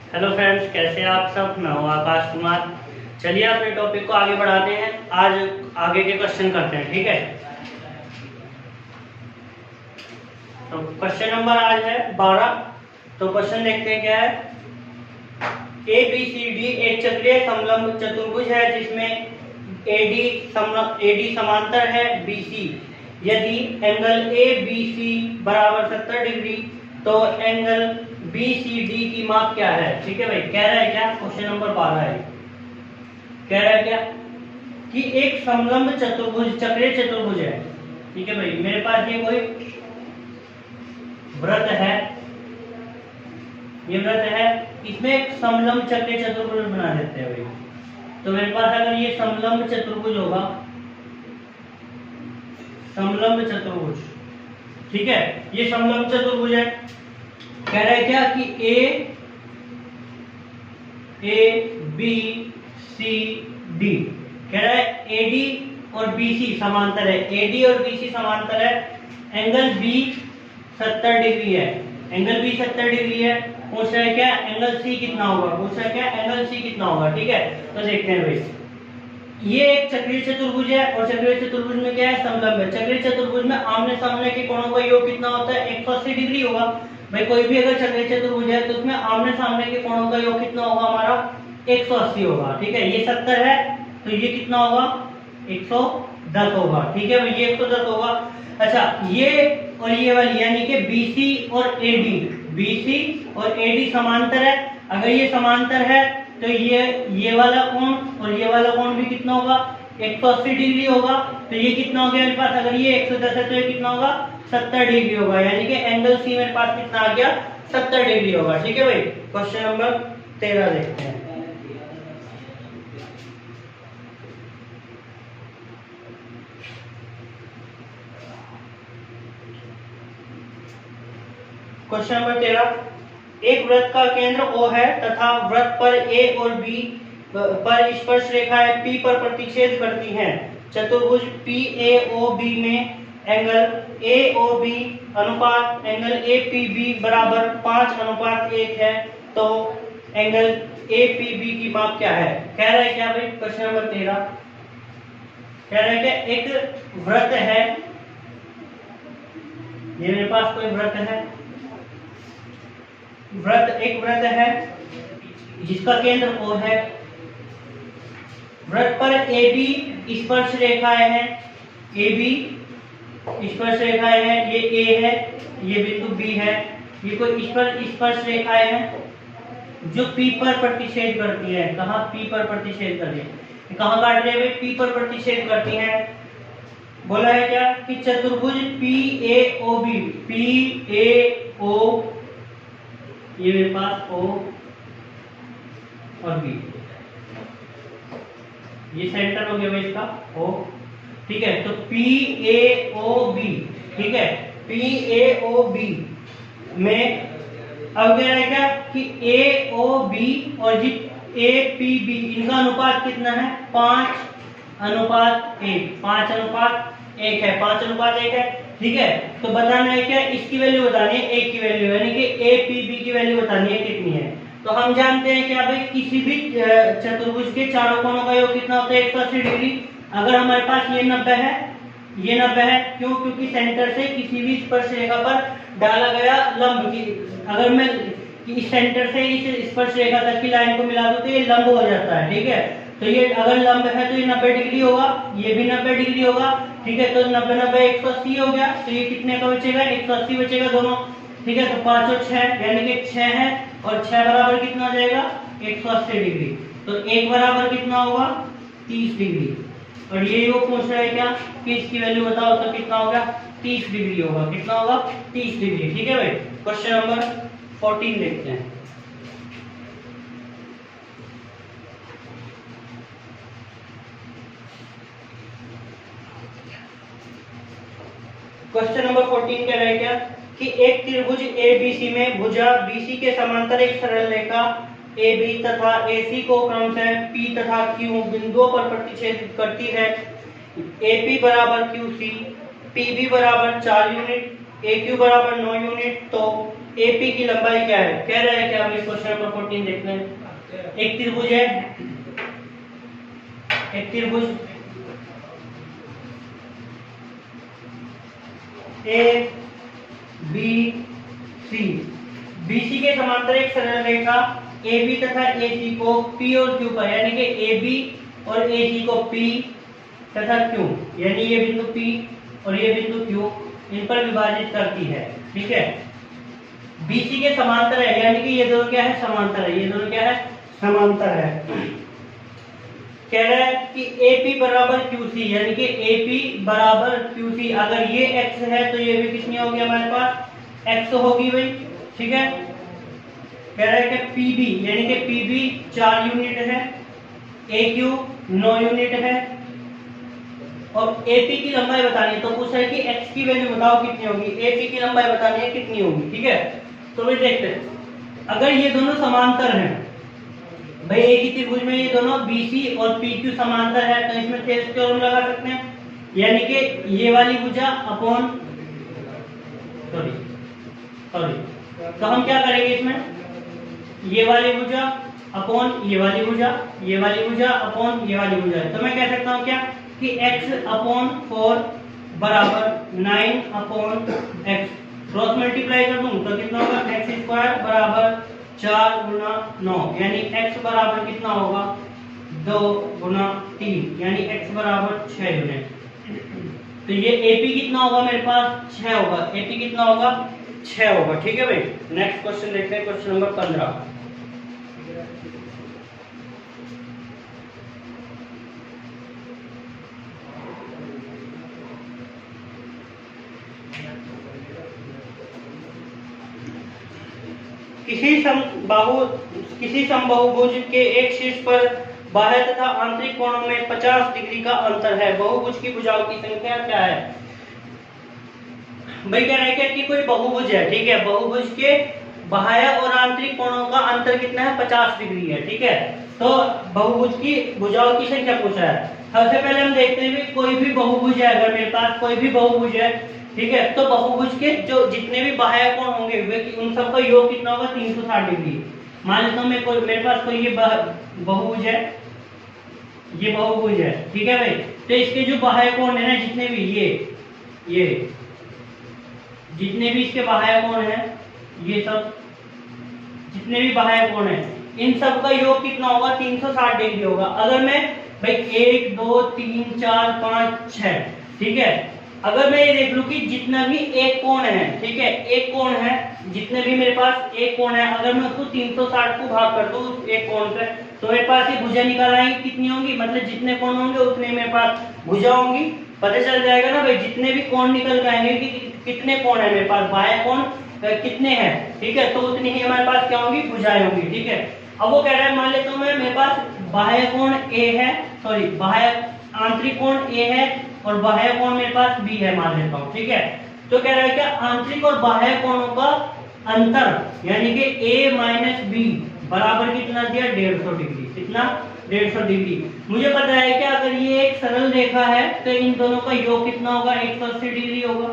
Hello friends, कैसे हैं आप सब। मैं हूं आकाश कुमार। चलिए अपने टॉपिक को आगे बढ़ाते हैं। आज आगे के क्वेश्चन करते हैं, ठीक है। तो क्वेश्चन नंबर आज है 12। तो क्वेश्चन देखते हैं क्या है। ए बी सी डी एक चक्रीय समलंब चतुर्भुज है जिसमें एडी समांतर है बी सी। यदि एंगल ए बी सी बराबर 70 डिग्री तो एंगल बी सी डी की माप क्या है। ठीक है भाई, कह रहा है क्या, क्वेश्चन नंबर 12 है। कह रहा है क्या कि एक समलंब चतुर्भुज चक्रीय चतुर्भुज है। ठीक है भाई, मेरे पास ये कोई वृत्त है, ये वृत्त है, इसमें एक समलंब चक्रीय चतुर्भुज बना देते हैं भाई। तो मेरे पास अगर ये समलंब चतुर्भुज होगा, समलंब चतुर्भुज, ठीक है, ये समलंब चतुर्भुज है। कह रहा है क्या कि ए बी सी डी, कह रहा है एडी और बीसी समांतर है, एडी और बीसी समांतर है। एंगल बी 70 डिग्री है, एंगल बी 70 डिग्री है। पूछ रहा है क्या एंगल सी कितना होगा, पूछ रहा है क्या एंगल सी कितना होगा। ठीक है, तो देखते हैं भाई। ये एक चक्रीय चतुर्भुज है और चक्रीय चतुर्भुज में क्या है, समलंब है। चक्रीय चतुर्भुज में आमने सामने के कोणों का योग कितना होता है, 180 डिग्री होगा। भाई कोई भी अगर चक्रीय चतुर्भुज है तो उसमें आमने सामने के कोणों का योग कितना होगा, हमारा 180 होगा। ठीक है, ये 70 है तो ये कितना होगा, 110 होगा। ठीक है भाई, ये 110 होगा। अच्छा, ये और ये वाली यानी कि बीसी और एडी, बीसी और एडी समांतर है। अगर ये समांतर है तो ये वाला कोण और ये वाला कोण भी कितना होगा, 180 डिग्री होगा। तो ये कितना हो गया मेरे पास, अगर ये 110 है तो ये कितना होगा, 70 डिग्री होगा। यानी कि एंगल सी मेरे पास कितना आ गया, 70 डिग्री होगा। ठीक है भाई, क्वेश्चन नंबर 13 देखते हैं। क्वेश्चन नंबर 13, एक वृत्त का केंद्र O है तथा वृत्त पर A और B पर स्पर्श रेखाएं P पर प्रतिच्छेद करती हैं। चतुर्भुज PAOB में एंगल AOB अनुपात एंगल APB बराबर 5:1 है। तो एंगल APB की माप क्या है। कह रहा है क्या भाई, क्वेश्चन नंबर 13 कह रहा है कि एक वृत्त है, ये मेरे पास कोई वृत्त है, एक वृत्त है जिसका केंद्र O है। वृत्त पर AB स्पर्श रेखाएं हैं, AB स्पर्श रेखाएं हैं, ये A है, ये बिंदु B है। ये कोई स्पर्श रेखाएं हैं जो P पर प्रतिच्छेद करती है। कहां, P पर प्रतिच्छेद करती है। कहां काट रहे हैं, P पर प्रतिच्छेद करती हैं। बोला है क्या कि चतुर्भुज PAOB, PAO, ये मेरे पास O और B, ये सेंटर हो गया भाई इसका O। ठीक है, तो PAOB, ठीक है, PAOB में अब कह रहा है क्या कि AOB और APB इनका अनुपात कितना है, 5:1, 5:1 है, 5:1 है। ठीक है, तो बताना है क्या, इसकी वैल्यू बतानी है, A की वैल्यू, यानी कि APB की वैल्यू बतानी है कितनी है। तो हम जानते हैं क्या भाई, किसी भी चतुर्भुज के चारों कोणों का योग कितना होता है, 180 डिग्री। अगर हमारे पास ये 90 है, ये 90 है, क्यों, क्योंकि सेंटर से किसी भी स्पर्श रेखा पर डाला गया लंब की, अगर मैं इस सेंटर से इस स्पर्श रेखा तक की लाइन को मिला दूं तो ये लंब हो जाता है। ठीक है, तो ये अगर लंब है तो ये 90 डिग्री होगा, ये भी 90 डिग्री होगा। ठीक है, तो 90 90 180 हो गया, तो ये कितने का बचेगा, 180 बचेगा दोनों। ठीक है, तो 5 और 6 यानी कि 6 है, और 6 बराबर कितना हो जाएगा, 180 डिग्री। तो 1 बराबर कितना होगा, 30 डिग्री। और ये योग पूछ रहा है क्या कि इसकी वैल्यू बताओ, तो कितना होगा, 30 डिग्री होगा। कितना होगा, 30 डिग्री। ठीक है भाई, क्वेश्चन नंबर 14 देखते हैं। क्वेश्चन नंबर 14 कह रहा है क्या कि एक त्रिभुज ABC में भुजा BC के समांतर एक सरल रेखा AB तथा AC को क्रमशः P तथा Q बिंदुओं पर प्रतिच्छेदित करती है। AP बराबर QC, PB बराबर 4 यूनिट, AQ बराबर 9 यूनिट। तो एपी की लंबाई क्या है, कह रहा है कि हम इस क्वेश्चन नंबर 14 देखते हैं। एक त्रिभुज है, एक त्रिभुज ए बी सी, बीसी के समांतर एक सरल रेखा AB तथा AC को P और Q पर, यानी कि AB और AC को P तथा Q, यानी ये बिंदु P और ये बिंदु Q, इन पर विभाजित करती है। ठीक है, BC के समांतर है, यानी कि ये दोनों क्या है, समांतर है, ये दोनों क्या है, समांतर है। कह रहा है कि AP बराबर QC, यानी कि AP बराबर QC, अगर ये X है तो ये भी कितनी होगी हमारे पास, X होगी भाई। ठीक है, कह रहा है कि PB, यानी कि PB 4 यूनिट है, AQ 9 यूनिट है, और AP की लंबाई बतानी है। तो पूछा है कि X की वैल्यू बताओ कितनी होगी, AP की लंबाई बतानी है कितनी होगी। ठीक है, तो भाई देखते हैं, अगर ये दोनों समांतर हैं भाई, एक ही त्रिभुज में ये दोनों BC और PQ समांतर है, तो इसमें थेवेनिन थ्योरम लगा सकते हैं, यानी कि ये वाली भुजा अपॉन तो हम क्या करेंगे इसमें, ये वाली भुजा अपॉन ये वाली भुजा, ये वाली भुजा अपॉन ये वाली भुजा। तो मैं कह सकता हूँ क्या कि x अपॉन 4 बराबर 9 अपॉन x, क्रॉस मल्टीप्लाई कर दूं तो कितना होगा, x स्क्वायर बराबर 4 गुना 9, यानी x बराबर कितना होगा, 2 गुना 3, यानी x बराबर 6 यूनिट। तो ये AP कितना होगा मेरे पास, 6 होगा, AP कितना होगा, 6 होगा। ठीक है भाई, नेक्स्ट क्वेश्चन देखते हैं, क्वेश्चन नंबर 15। किसी समबाहुभुज के एक शीर्ष पर बाह्य तथा आंतरिक कोणों में 50 डिग्री का अंतर है, बहुभुज की भुजाओं की संख्या क्या है। भाई कह रहा है कि कोई बहुभुज है, ठीक है, बहुभुज के बाह्य और आंतरिक कोणों का अंतर कितना है, 50 डिग्री है। ठीक है, तो बहुभुज की भुजाओं की संख्या पूछा है। सबसे पहले हम देखते हैं कोई भी बहुभुज है, अगर मेरे पास कोई भी बहुभुज है, ठीक है, तो बहुभुज के जो जितने भी बाह्य कोण होंगे वे उन सबका योग कितना होगा, 360 डिग्री। मान लेता हूं मैं कोई, मेरे पास कोई ये बहुभुज है, ये बहुभुज है, ठीक है भाई, तो इसके जो बाह्य कोण है ना, जितने भी ये जितने भी इसके बाह्य कोण है, ये सब जितने भी बाह्य कोण है, इन सब का योग कितना होगा, 360 डिग्री होगा। अगर मैं भाई 1 2 3 4 5 6, ठीक है, अगर मैं ये देख लूं कि जितना भी एक कोण है, ठीक है, एक कोण है, जितने भी मेरे पास एक कोण है, अगर मैं उसको 360 को भाग कर दूं एक कोण पे, तो मेरे पास ये भुजा निकल आएंगी, कितनी होंगी, मतलब जितने कोण होंगे उतने मेरे पास भुजा होंगी। पता चल जाएगा ना भाई, जितने भी कोण निकल के आएंगे कि कितने कोण है मेरे पास, बाह्य कोण कितने हैं, ठीक है, तो उतनी ही हमारे पास क्या होंगी, भुजाएं होंगी। ठीक है, अब वो कह रहा है, मान लेता हूं मैं, मेरे पास बाह्य कोण A है, सॉरी बाह्य आंतरिक कोण A है और बाह्य कोण मेरे पास B है, मान लेता हूं। ठीक है, तो कह रहा है कि आंतरिक और बाह्य कोणों का अंतर, यानी कि A माइनस B बराबर कितना दिया, 150 डिग्री। कितना, 150 डिग्री। मुझे पता है कि अगर ये एक सरल रेखा है तो इन दोनों का योग कितना होगा, 180 डिग्री होगा।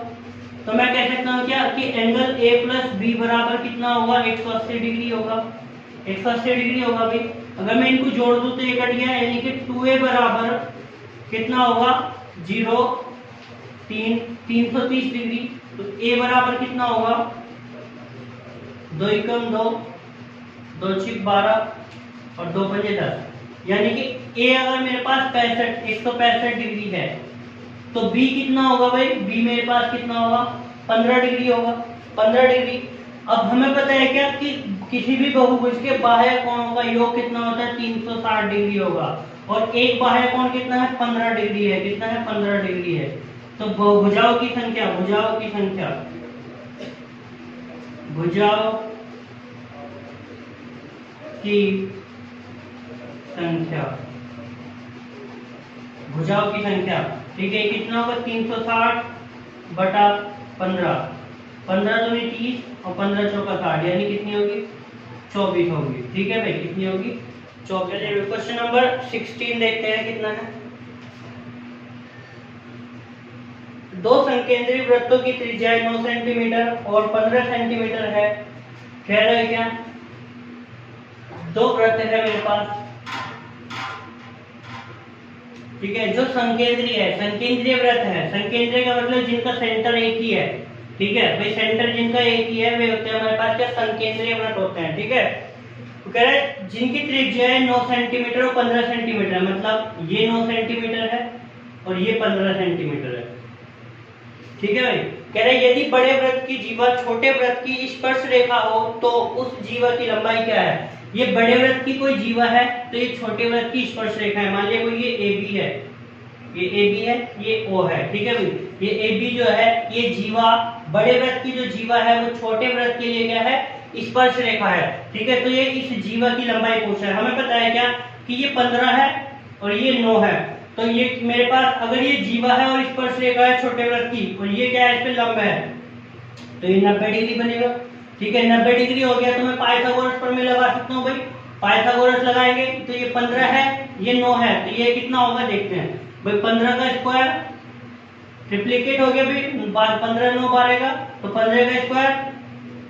तो मैं कह सकता हूँ क्या कि एंगल A प्लस B बराबर कितना होगा, 180 डिग्री होगा, 180 डिग्री होगा भाई। अगर मैं इनको जोड़ दूं तो ये कट गया, यानी कि 2A बराबर कितना होगा, 330 डिग्री। तो A बराबर कितना होगा, 2 एकम 2, 2 छिक 12 और 2 पंजे 10, यानी कि A अगर मेरे पास 165 डिग्री है, तो B कितना होगा भाई, B मेरे पास कितना होगा, 15 डिग्री होगा, 15 डिग्री। अब हमें पता है क्या कि किसी भी बहुभुज के बाह्य कोणों का योग कितना होता है, 360 डिग्री होगा, और एक बाह्य कोण कितना है, 15 डिग्री है। कितना है, 15 डिग्री है। तो भुजाओं की संख्या, भुजाओं की संख्या, भुजाओं की संख्या, भुजाओं की संख्या, ठीक है, कितना होगा, 360 बटा 15, 15 दूनी 30 और 15 चौका 60, यानी कितनी होगी, 24 होगी। ठीक है भाई, कितनी होगी, 24। क्वेश्चन नंबर 16 देखते हैं कितना है। दो संकेंद्री वृत्तों की त्रिज्या 9 सेंटीमीटर और 15 सेंटीमीटर है, कह रहे हैं क्या, दो वृत्त है मेरे पास, ठीक है, जो संकेंद्रीय है, संकेंद्रीय वृत्त है। संकेंद्रीय का मतलब जिनका सेंटर एक ही है, ठीक है भाई, सेंटर जिनका एक ही है वे होते हैं हमारे पास क्या, संकेंद्रीय वृत्त होते हैं, ठीक है। तो कह रहे हैं जिनकी त्रिज्या है 9 सेंटीमीटर और 15 सेंटीमीटर, मतलब ये 9 सेंटीमीटर है और ये 15 सेंटीमीटर है, ठीक है भाई। कह रहे यदि बड़े वृत्त की जीवा छोटे वृत्त की स्पर्श रेखा हो तो उस जीवा की लंबाई क्या है। ये बड़े वृत्त की कोई जीवा है तो ये छोटे वृत्त की स्पर्श रेखा है। मान लिया कोई ये ए बी है, ये ए बी है, ये ओ है, ठीक है भाई। ये ए बी जो है ये जीवा, बड़े वृत्त की जो जीवा है वो छोटे वृत्त के लिए क्या है, स्पर्श रेखा है, ठीक है। तो ये इस जीवा की लंबाई पूछा है। हमें पता है क्या कि ये 15 है और ये 9 है, तो ये मेरे पास अगर ये जीवा है और स्पर्श रेखा है छोटे वृत्त की और ये क्या है, इस पे लंब है, तो ये 90 डिग्री बनेगा, ठीक है। 90 डिग्री हो गया तो मैं पाइथागोरस प्रमेय लगा सकता हूँ भाई। पाइथागोरस लगाएंगे तो ये 15 है, ये 9 है, तो ये कितना होगा देखते हैं भाई। 15 का स्क्वायर ट्रिप्लिकेट हो गया भाई, 15 9 बारेगा तो 15 का स्क्वायर,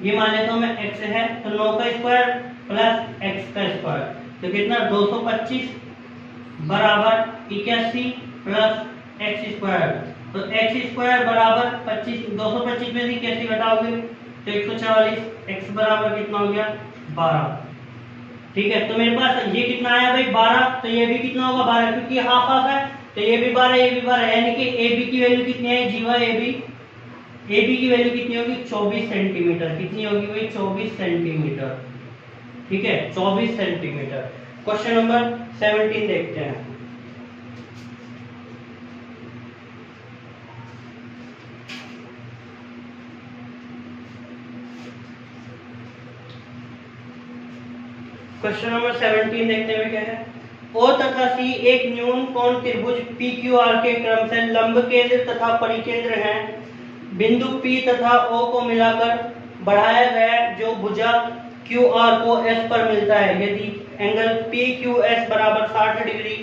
ये मान लेता हूँ मैं x है, तो 9 का स्क्वायर प्लस x का स्क्वायर, तो कितना 225 बराबर 81 प्लस x स्क्वायर, तो x स्क्वायर बराबर 25, 225 में से 81 घटाओगे तो 144, x बराबर कितना हो गया 12, ठीक है। तो मेरे पास ये कितना आया भाई 12, तो ये भी कितना होगा 12, क्योंकि हाफ हाफ है, तो ये भी 12 ये भी 12, यानी कि ए बी की वैल्यू कितनी है, जीवा ए बी की वैल्यू कितनी होगी 24 सेंटीमीटर, कितनी होगी भाई 24 सेंटीमीटर, ठीक है 24 सेंटीमीटर। क्वेश्चन नंबर 17 देखते हैं। क्वेश्चन नंबर 17 देखते हुए क्या है, ओ तथा सी एक न्यून कोण त्रिभुज पी क्यू आर के क्रम से लंब केंद्र तथा परिकेंद्र हैं। बिंदु P तथा O को मिलाकर बढ़ाया गया जो भुजा QR को S पर मिलता है। यदि एंगल PQS बराबर 60 डिग्री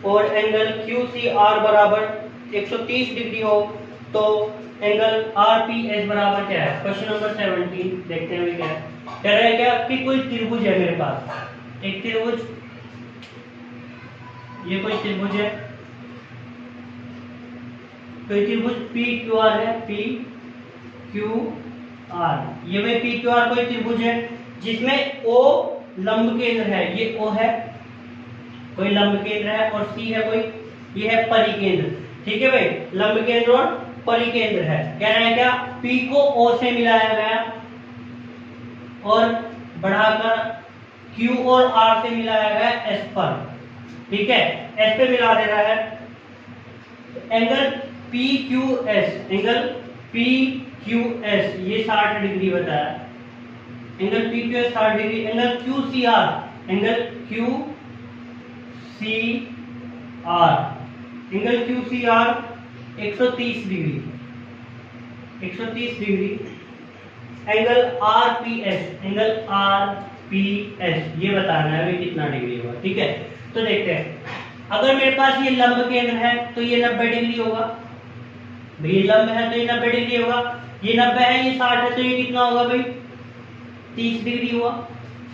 और एंगल QCR बराबर 130 डिग्री हो तो एंगल RPS बराबर क्या है। क्वेश्चन नंबर 17 देखते हैं क्या है। कह रहा है क्या कि कोई त्रिभुज है मेरे पास, एक त्रिभुज, ये कोई त्रिभुज है, कोई त्रिभुज PQR है, PQR, ये भाई PQR कोई त्रिभुज है जिसमें O लंब केंद्र है, ये O है कोई लंब केंद्र है और C है कोई, ये है परिकेंद्र, ठीक है भाई। लंब केंद्र और परिकेंद्र है। कह रहे हैं क्या P को O से मिलाया गया और बढ़ाकर Q और R से मिलाया गया S पर, ठीक है, S पे मिला दे रहा है। एंगल PQS, एंगल PQS ये 60 डिग्री बताया, angle PQS 60 degree. Angle QCR, angle QCR, angle QCR 130 degree, 130 degree. Angle RPS, angle RPS ये बताना है कितना डिग्री होगा, ठीक है। तो देखते हैं, अगर मेरे पास ये लंब केंद्र है तो ये 90 डिग्री होगा भाई, ये लंब है तो ये 90 डिग्री होगा, ये 90 है, ये 60 है, तो ये कितना होगा भाई 30 डिग्री हुआ।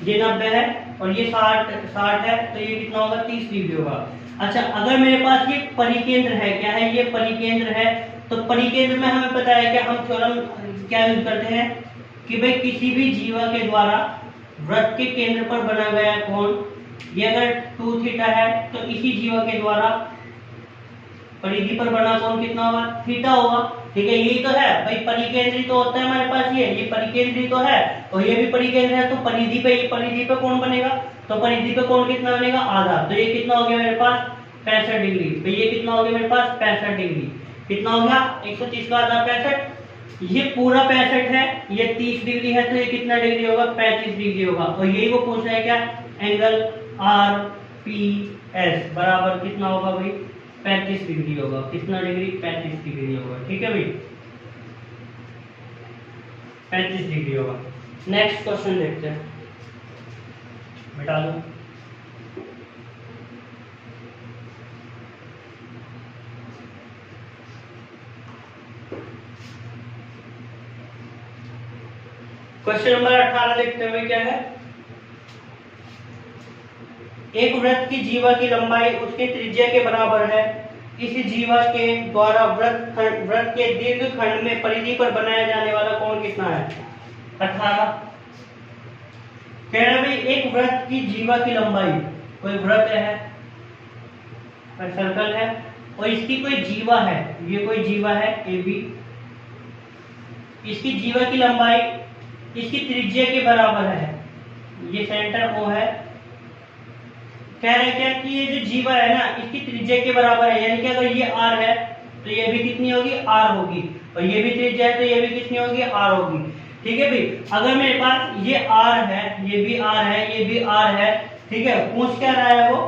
ये 90 है और ये 60 है, तो ये कितना होगा 30 डिग्री होगा। अच्छा, अगर मेरे पास ये परिकेंद्र है, क्या है ये परिकेंद्र है, तो परिकेंद्र में हमें पता है कि हम थ्योरम क्या यूज करते हैं कि भाई किसी भी जीवा के द्वारा वृत्त के केंद्र पर बना गया कोण, ये अगर 2 थीटा है तो इसी जीवा के द्वारा परिधि पर बना कोण कितना होगा, थीटा होगा, ठीक है। यही तो है भाई, परिकेंद्री तो होता है हमारे पास, ये परिकेंद्री तो है और ये भी परिकेंद्र है, तो परिधि पे, ये परिधि पे कोण बनेगा, तो परिधि पे कोण कितना बनेगा आधा, तो ये कितना हो गया मेरे पास 65 डिग्री। तो ये कितना हो गया मेरे पास 65 डिग्री, कितना हो गया 130 का आधा 65, ये पूरा 65 है, ये 30 डिग्री है, तो ये कितना डिग्री होगा 35 डिग्री होगा। और यही वो पूछ रहा है क्या, एंगल RPS बराबर कितना होगा भाई 35 डिग्री होगा, कितना डिग्री 35 डिग्री होगा, ठीक है भाई 35 डिग्री होगा। नेक्स्ट क्वेश्चन देखते हैं, मिटा दो। क्वेश्चन नंबर 18 देखते हुए क्या है, एक वृत्त की जीवा की लंबाई उसके त्रिज्या के बराबर है, इस जीवा के द्वारा वृत्त के दीर्घ खंड में परिधि पर बनाया जाने वाला कोण कितना है? 18। कह रहे भाई एक वृत्त की जीवा की लंबाई, कोई वृत्त है, सर्कल है, और इसकी कोई जीवा है, ये कोई जीवा है ए बी, इसकी जीवा की लंबाई इसकी त्रिज्या के बराबर है, ये सेंटर ओ है। कह रहे क्या कि ये जो जीवा है ना इसकी त्रिज्या के बराबर है, यानी कि अगर ये r है तो ये भी कितनी होगी? r होगी, और ये भी त्रिज्या है तो ये भी कितनी होगी? r होगी। ठीक है भाई, अगर मेरे पास ये r है, ये भी r है, ये भी r है, ठीक है, पूछ क्या रहा है वो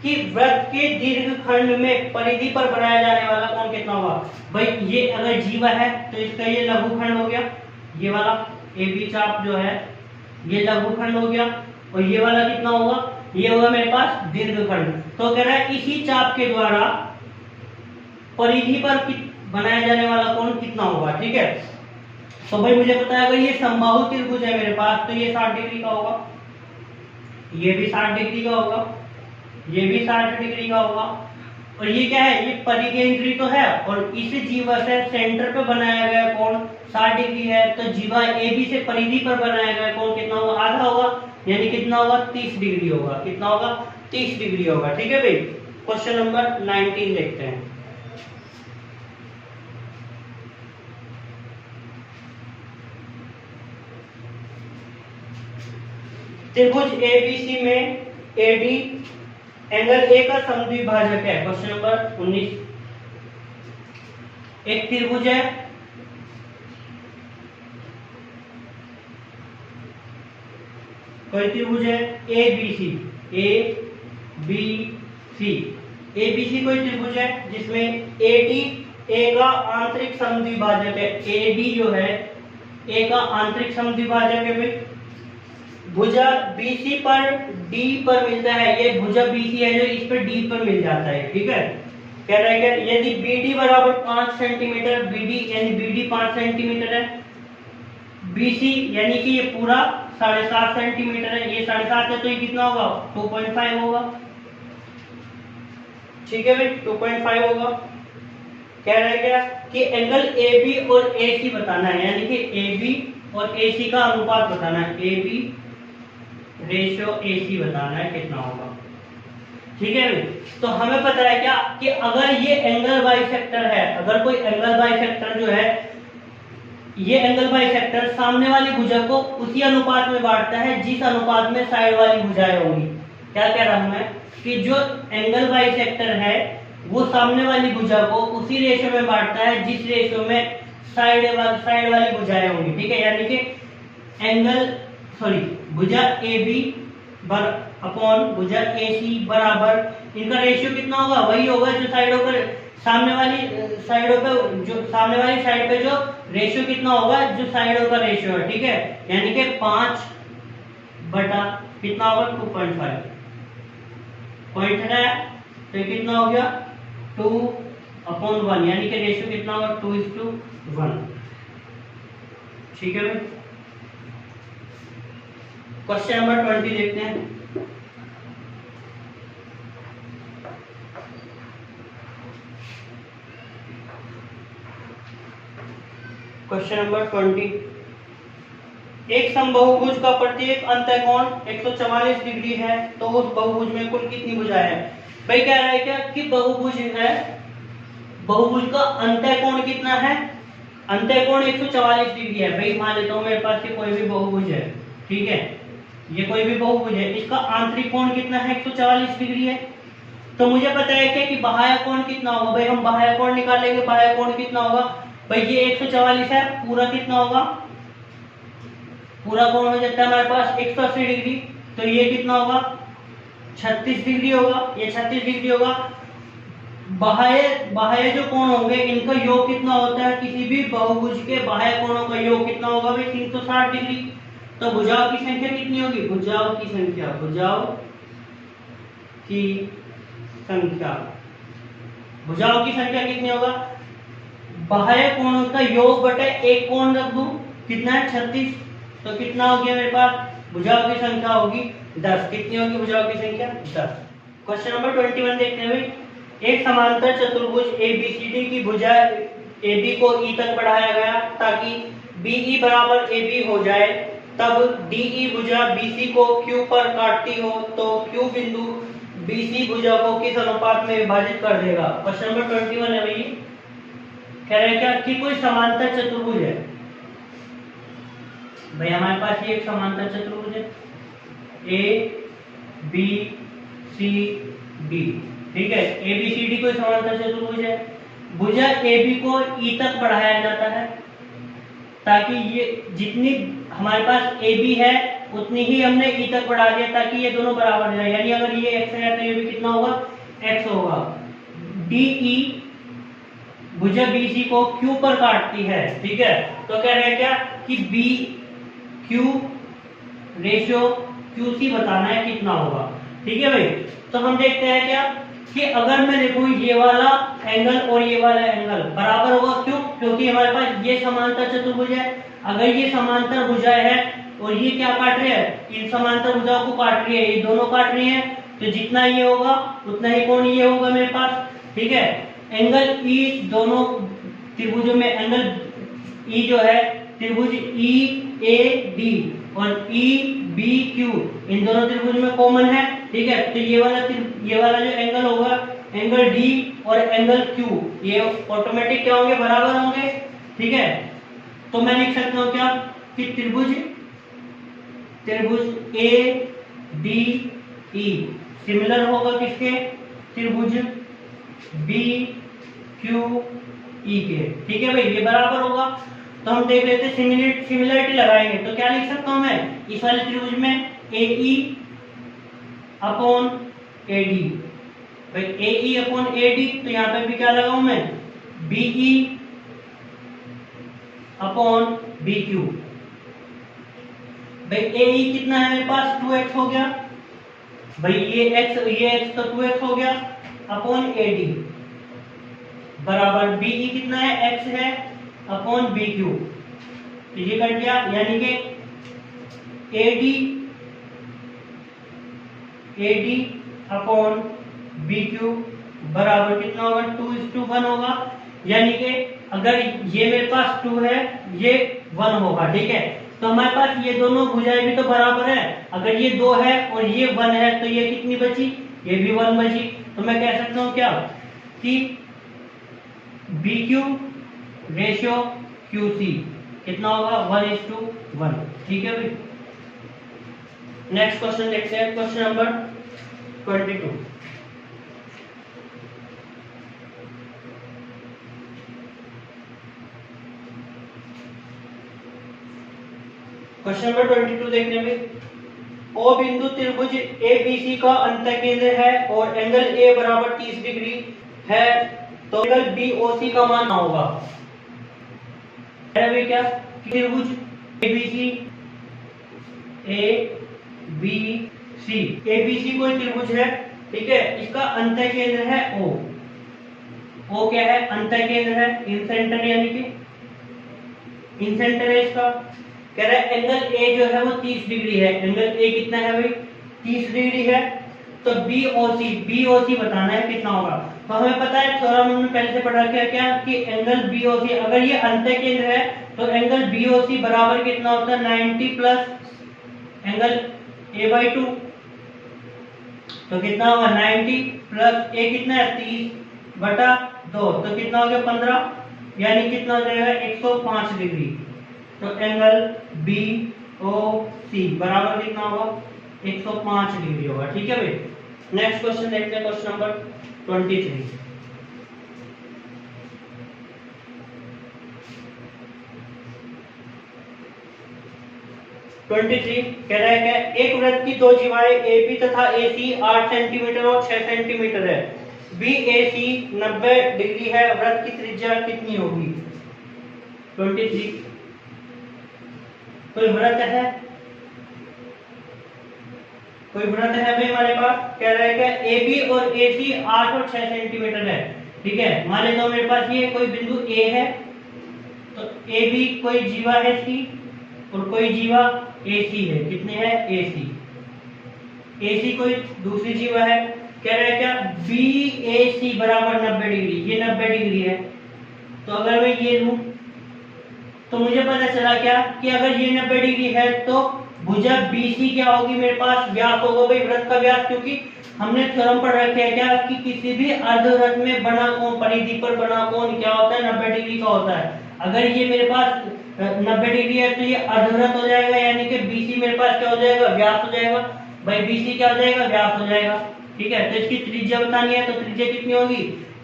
कि वृत्त के दीर्घ खंड में परिधि पर बनाया जाने वाला कोण कितना होगा? भाई ये अगर जीवा है तो इसका ये लघुखंड हो गया, ये वाला ए बी चाप जो है ये लघुखंड हो गया, और ये वाला कितना होगा? ये होगा मेरे पास दीर्घखंड। तो कह रहा है इसी चाप के द्वारा परिधि पर बनाया जाने वाला कोण कितना होगा? ठीक है, तो भाई मुझे पता है अगर ये समबाहु त्रिभुज है मेरे पास तो ये 60 डिग्री का होगा, ये भी 60 डिग्री का होगा, ये भी 60 डिग्री का होगा, और ये क्या है? ये परिकेंद्रित तो है, और इस जीवा से सेंटर पे बनाया गया कोण 60 डिग्री है, तो जीवा ए बी से परिधि पर बनाया गया कोण कितना होगा? आधा होगा, यानी कितना होगा? 30 डिग्री होगा। कितना होगा? 30 डिग्री होगा। ठीक है भाई, क्वेश्चन नंबर 19 देखते हैं। त्रिभुज एबीसी में एडी एंगल ए का समद्विभाजक है। क्वेश्चन नंबर 19, एक त्रिभुज है, कोई त्रिभुज है A B C, A B C, A B C कोई त्रिभुज है जिसमें एडी ए का आंतरिक समद्विभाजक है, एडी जो है ए का आंतरिक समद्विभाजक है भाई। भुजा BC पर D पर मिलता है, ये भुजा BC है जो इस पर D पर मिल जाता है। ठीक है, कह रहा है कि यदि BD बराबर 5 सेंटीमीटर, BD यानी BD 5 सेंटीमीटर है, BC यानी कि ये पूरा 7.5 सेंटीमीटर है, ये 7.5 है तो ये कितना होगा? 2.5 होगा। ठीक है भाई, 2.5 होगा। कह रहा है क्या कि एंगल AB और AC बताना है, यानी कि AB और AC का अनुपात बताना है, AB रेशियो AC बताना है कितना होगा। ठीक है भाई, तो हमें पता है क्या कि अगर ये एंगल बाइसेक्टर है, अगर कोई एंगल बाइसेक्टर जो है, ये एंगल बाइसेक्टर सामने वाली भुजा को उसी अनुपात में बांटता है जिस अनुपात में साइड वाली भुजाएं होंगी। क्या कह रहा हूं मैं कि जो एंगल बाइसेक्टर है वो सामने वाली भुजा को उसी रेशियो में बांटता है जिस रेशियो में साइड वाली भुजाएं होंगी। ठीक है, यानी कि भुजा AB अपॉन भुजा AC बराबर इनका रेशियो कितना होगा? वही होगा जो साइडों पर सामने वाली साइड पे जो रेशियो कितना होगा? जो साइडों का रेशियो है। ठीक है, यानी कि 5 बटा कितना होगा? 2.5 पॉइंट है, तो कितना हो गया? 2/1, यानी कि रेशियो कितना होगा? 2:1। ठीक है भाई, क्वेश्चन नंबर 20 देखते हैं। क्वेश्चन नंबर 20, एक समबाहुभुज का प्रत्येक अंतःकोण 144 डिग्री है, तो उस बहुभुज में कुल कितनी भुजाएं हैं? भाई कह रहा है क्या कि बहुभुज है, बहुभुज का अंतःकोण कितना है? अंतःकोण 144 डिग्री है। भाई मान लेता हूं मेरे पास ये कोई भी बहुभुज है, ठीक है, ये कोई भी बहुभुज है, इसका आंतरिक कोण कितना है? 144 डिग्री है। तो मुझे पता है क्या कि बाह्य कोण कितना होगा? भाई हम बाह्य कोण निकालेंगे, बाह्य कोण कितना होगा? भाई ये 144 है, पूरा कितना होगा? पूरा कोण हो जाता है हमारे पास 180 डिग्री, तो ये कितना होगा? 36 डिग्री होगा, ये 36 डिग्री होगा। बाह्य जो कोण होंगे इनका योग कितना होता है? किसी भी बहुभुज के बाह्य कोणों का योग कितना होगा? भाई 360 डिग्री। तो भुजाओं की संख्या कितनी होगी? भुजाओं की संख्या कितनी होगा? बाह्य कोणों का योग बटे एक कोण रख दूं, कितना है? 36, तो कितना हो गया मेरे पास, भुजाओं की संख्या होगी 10। कितनी होगी भुजाओं की संख्या 10। क्वेश्चन नंबर 21 देखते हैं भाई। एक समांतर चतुर्भुज ABCD की भुजा AB को E तक बढ़ाया गया ताकि BE बराबर AB हो जाए। तब DE भुजा BC को Q पर काटती हो तो Q बिंदु BC भुजा को किस अनुपात में विभाजित कर देगा। क्वेश्चन नंबर 21 है भाई। कह रहे हैं क्या कि कोई समांतर चतुर्भुज है भाई, हमारे पास ये एक समांतर चतुर्भुज है ABCD, ठीक है। ABCD कोई समांतर चतुर्भुज है, भुजा AB को E तक बढ़ाया जाता है ताकि ये जितनी हमारे पास AB है उतनी ही हमने E तक बढ़ा दिया ताकि ये दोनों बराबर हो जाए। यानी अगर ये x है तो ये भी कितना होगा, x होगा। DE भुजा BC को Q पर काटती है, ठीक है। तो कह रहे हैं क्या कि BQ रेशियो QC बताना है कितना होगा, ठीक है भाई। तो हम देखते हैं क्या कि अगर मैं देखूं ये वाला एंगल और ये वाला एंगल बराबर होगा, क्यों, क्योंकि हमारे पास ये समांतर चतुर्भुज है। अगर ये समांतर भुजाएं हैं और ये क्या काट रहे हैं, इन समांतर भुजाओं को काट रही है, ये दोनों काट रही हैं, तो जितना ये होगा उतना ही कोण ये होगा मेरे पास, ठीक है। एंगल E दोनों त्रिभुजों में एंगल E जो है त्रिभुज EAD और EBQ इन दोनों त्रिभुज में कॉमन है, ठीक है। तो ये वाला जो एंगल होगा, एंगल D और एंगल Q ये ऑटोमेटिक क्या होंगे, बराबर होंगे, ठीक है। तो मैं लिख सकता हूं क्या कि त्रिभुज ADE सिमिलर होगा किसके, त्रिभुज BQE के, ठीक है भाई, ये बराबर होगा। तो हम देख लेते हैं सिमिलरिटी लगाएंगे तो क्या लिख सकता हूं मैं, इस वाले त्रिभुज में AE अपॉन AD, भाई AE अपॉन AD, तो यहां पे भी क्या लगाऊं मैं, BE अपॉन BQ। भाई AE कितना है मेरे पास, 2x हो गया, भाई ये x तो 2x हो गया, अपॉन AD बराबर BE कितना है, x है, अपॉन BQ, तो ये कट गया। यानी कि AD अपॉन BQ बराबर कितना होगा, 2:1 होगा। यानी कि अगर ये मेरे पास 2 है, ये 1 होगा, ठीक है। तो हमारे पास ये दोनों भुजाएं भी तो बराबर है। अगर ये 2 है और ये 1 है तो ये कितनी बची, ये भी 1 बची। तो मैं कह सकता हूं क्या कि BQ रेशियो QC कितना होगा, 1:1, ठीक है भाई। नेक्स्ट क्वेश्चन देखते हैं, क्वेश्चन नंबर 22। क्वेश्चन नंबर 22 देखने में, O बिंदु त्रिभुज ABC का अंतःकेंद्र है और एंगल A बराबर 30 डिग्री है, तो एंगल BOC का मान होगा। क्या त्रिभुज ABC कोई त्रिभुज है, ठीक है। इसका अंतःकेंद्र है O क्या है, अंतःकेंद्र है, इन सेंटर, यानी कि इन सेंटर है इसका। कह रहा है एंगल A जो है वो 30 डिग्री है, एंगल A कितना है भाई, 30 डिग्री है। तो BOC बताना है कितना होगा। तो हमें पता है, थ्योरम हमने पहले से पढ़ रखा है क्या कि एंगल BOC अगर ये अंतःकेंद्र है तो एंगल BOC बराबर कितना होता है, 90 प्लस एंगल A/2, तो कितना होगा 90 प्लस A कितना है 30/2, तो कितना हो गया 15, यानी कितना हो जाएगा 105 डिग्री। तो एंगल BOC बराबर कितना होगा, 105 डिग्री होगा, ठीक है भाई। नेक्स्ट क्वेश्चन देखते हैं, क्वेश्चन नंबर 23। कह रहा है कि एक वृत्त की दो जीवाएं AB तथा AC 8 सेंटीमीटर और 6 सेंटीमीटर है, BAC 90 डिग्री है, वृत्त की त्रिज्या कितनी होगी। 23 कोई वृत्त है भाई हमारे पास। कह रहा है कि AB और AC 8 और 6 सेंटीमीटर है, ठीक है। मान लेता हूं मेरे पास ये कोई बिंदु A है, तो AB कोई जीवा है इसकी, और कोई जीवा AC है। कितने हैं? AC। AC कोई दूसरी जीवा है। कह रहा है क्या? BAC बराबर 90 डिग्री। ये 90 डिग्री है। तो अगर मैं ये लूं तो मुझे पता चला क्या कि अगर ये 90 डिग्री है तो भुजा BC क्या होगी? मेरे पास व्यास होगा भाई, वृत्त का व्यास। क्योंकि हमने थ्योरम पढ़ रखा है क्या कि किसी भी अर्धवृत्त में बना कोण, परिधि पर बना कोण क्या होता है? 90 डिग्री का होता है। अगर ये मेरे पास 90 डिग्री है तो ये अर्धवृत्त हो जाएगा, यानी कि BC मेरे पास क्या हो जाएगा? व्यास हो जाएगा भाई। BC क्या हो जाएगा? व्यास हो जाएगा। ठीक है, तो इसकी त्रिज्या बतानी है तो त्रिज्या कितनी होगी?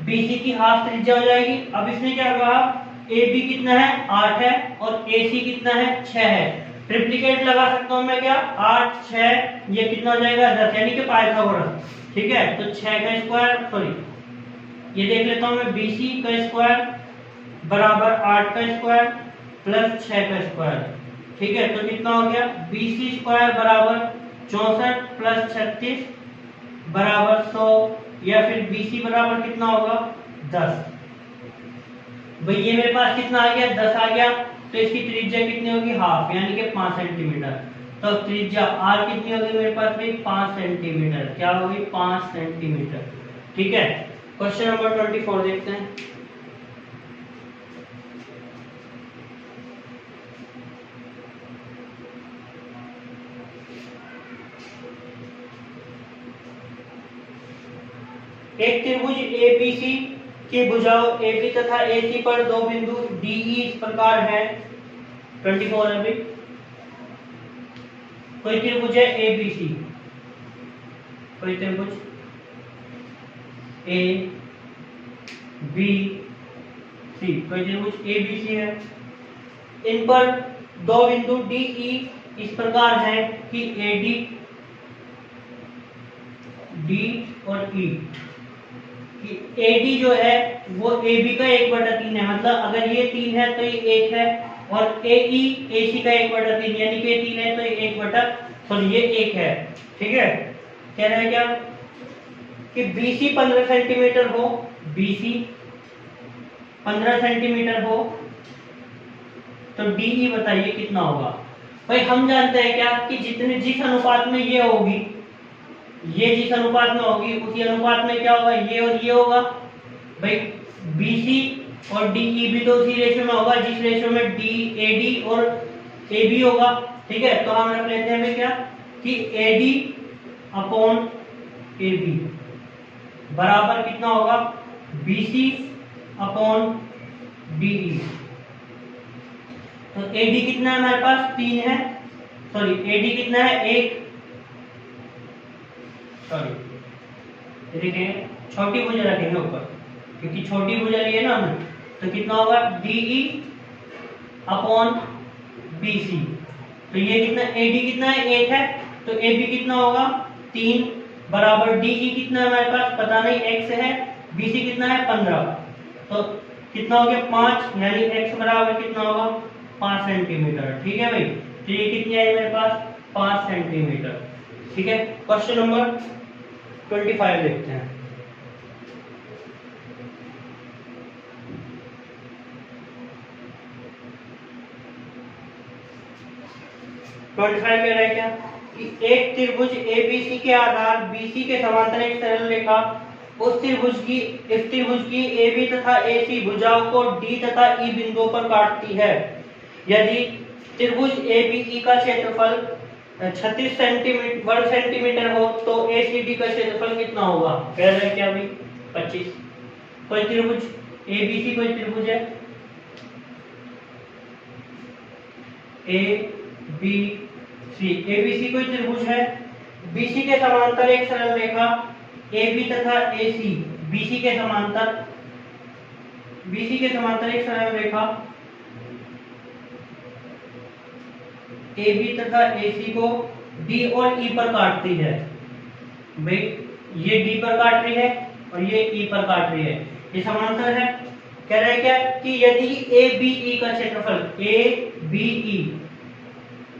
BC की हाफ त्रिज्या हो जाएगी। अब इसने क्या कहा? AB कितना है? 8 है और AC कितना है? 6 है। ट्रिप्लिकेट लगा सकता हूं मैं क्या? 8 6, ये कितना हो जाएगा? 10, यानी कि पाइथागोरस। ठीक है, तो 6 का स्क्वायर, सॉरी ये देख लेता हूं मैं, BC का स्क्वायर बराबर 8 का स्क्वायर प्लस 6 का स्क्वायर। ठीक है, तो कितना हो गया? BC स्क्वायर बराबर 64 प्लस 36 बराबर 100, या फिर BC बराबर कितना होगा? 10। भाई ये मेरे पास कितना आ गया? 10 आ गया। तो इसकी त्रिज्या कितनी होगी? हाफ, यानी कि 5 सेंटीमीटर। तो त्रिज्या R कितनी होगी मेरे पास भाई? 5 सेंटीमीटर। क्या होगी? 5 सेंटीमीटर। ठीक है, क्वेश्चन नंबर 24 देखते हैं। एक त्रिभुज ABC की भुजाओं AB तथा AC पर दो बिंदु DE इस प्रकार है। 24 है भाई। कोई त्रिभुज है ABC, कोई त्रिभुज ABC, कोई त्रिभुज ABC है। इन पर दो बिंदु DE इस प्रकार है कि AD, D और E। AD जो है वो AB का 1/3 है, मतलब अगर ये 3 है तो ये 1 है, और AE AC का 1/3, यानी कि 3 है तो ये 1 है। ठीक है, कह रहा है क्या कि BC 15 सेंटीमीटर हो, BC 15 सेंटीमीटर हो तो DE बताइए कितना होगा। भाई हम जानते हैं क्या कि जिस अनुपात में ये होगी, ये जिस अनुपात में होगी उसी अनुपात में क्या होगा? ये और ये होगा। भाई BC और DE भी तो उसी रेशियो में होगा जिस रेशियो में AD और AB होगा। ठीक है, तो हम रख लेते हैं भाई क्या कि AD अपॉन AB बराबर कितना होगा? BC upon DE। तो AD कितना है हमारे पास? 3 है, सॉरी AD कितना है? 1, सॉरी देखिए छोटी भुजा रखेंगे ऊपर, क्योंकि छोटी भुजा ली है ना हमने। तो कितना होगा? DE upon BC। तो ये कितना? AD कितना है? 1 है, तो AB कितना होगा? 3 बराबर DE कितना है हमारे पास? पता नहीं, X है। BC कितना है? 15। तो कितना हो गया? 5, यानी X बराबर कितना होगा? 5 सेंटीमीटर। ठीक है भाई, तो ये कितनी आई मेरे पास? 5 सेंटीमीटर। ठीक है, क्वेश्चन नंबर 25 देखते हैं। कह रहा है क्या कि एक त्रिभुज ABC के आधार BC के समांतर एक सरल रेखा उस त्रिभुज की AB तथा AC भुजाओं को D तथा E बिंदुओं पर काटती है। यदि त्रिभुज ABE का क्षेत्रफल 36 वर्ग सेंटीमीटर हो तो ACD का क्षेत्रफल कितना होगा? कह रहे हैं क्या भाई? 25। कोई त्रिभुज ABC, कोई त्रिभुज है ABC कोई त्रिभुज है। BC के समांतर एक सरल रेखा AB तथा AC, BC के समांतर एक सरल रेखा AB तथा AC को D और E पर काटती है। भाई ये D पर काट रही है और ये E पर काट रही है, ये समांतर है। कह रहा है क्या कि यदि ABE का क्षेत्रफल ABE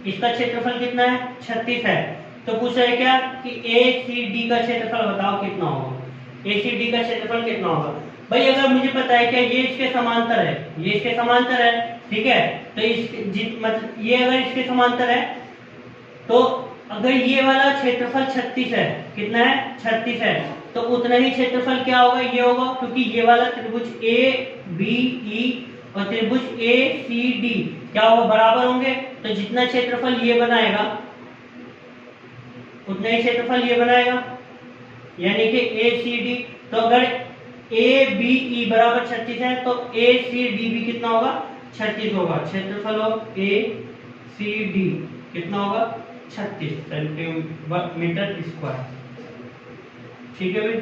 इसका क्षेत्रफल कितना है? 36 है। तो पूछ रहा है क्या कि ACD का क्षेत्रफल बताओ कितना होगा? ACD का क्षेत्रफल कितना होगा? भाई अगर मुझे पता है क्या ये इसके समांतर है, ये इसके समांतर है, ठीक है, तो मतलब ये अगर इसके समांतर है तो अगर ये वाला क्षेत्रफल 36 है, कितना है 36 है, तो उतना ही क्षेत्रफल क्या होगा, ये होगा, क्योंकि ये वाला त्रिभुज ए बी ई और त्रिभुज ए सी डी क्या होगा, बराबर होंगे। तो जितना क्षेत्रफल ये बनाएगा उतना ही क्षेत्रफल ये बनाएगा, यानी कि ए सी डी। तो अगर ए बी ई बराबर 36 है तो ए सी डी भी कितना होगा, 36 होगा। क्षेत्रफल ऑफ ए सी डी कितना होगा, 36 सेंटीमीटर स्क्वायर। ठीक है भाई।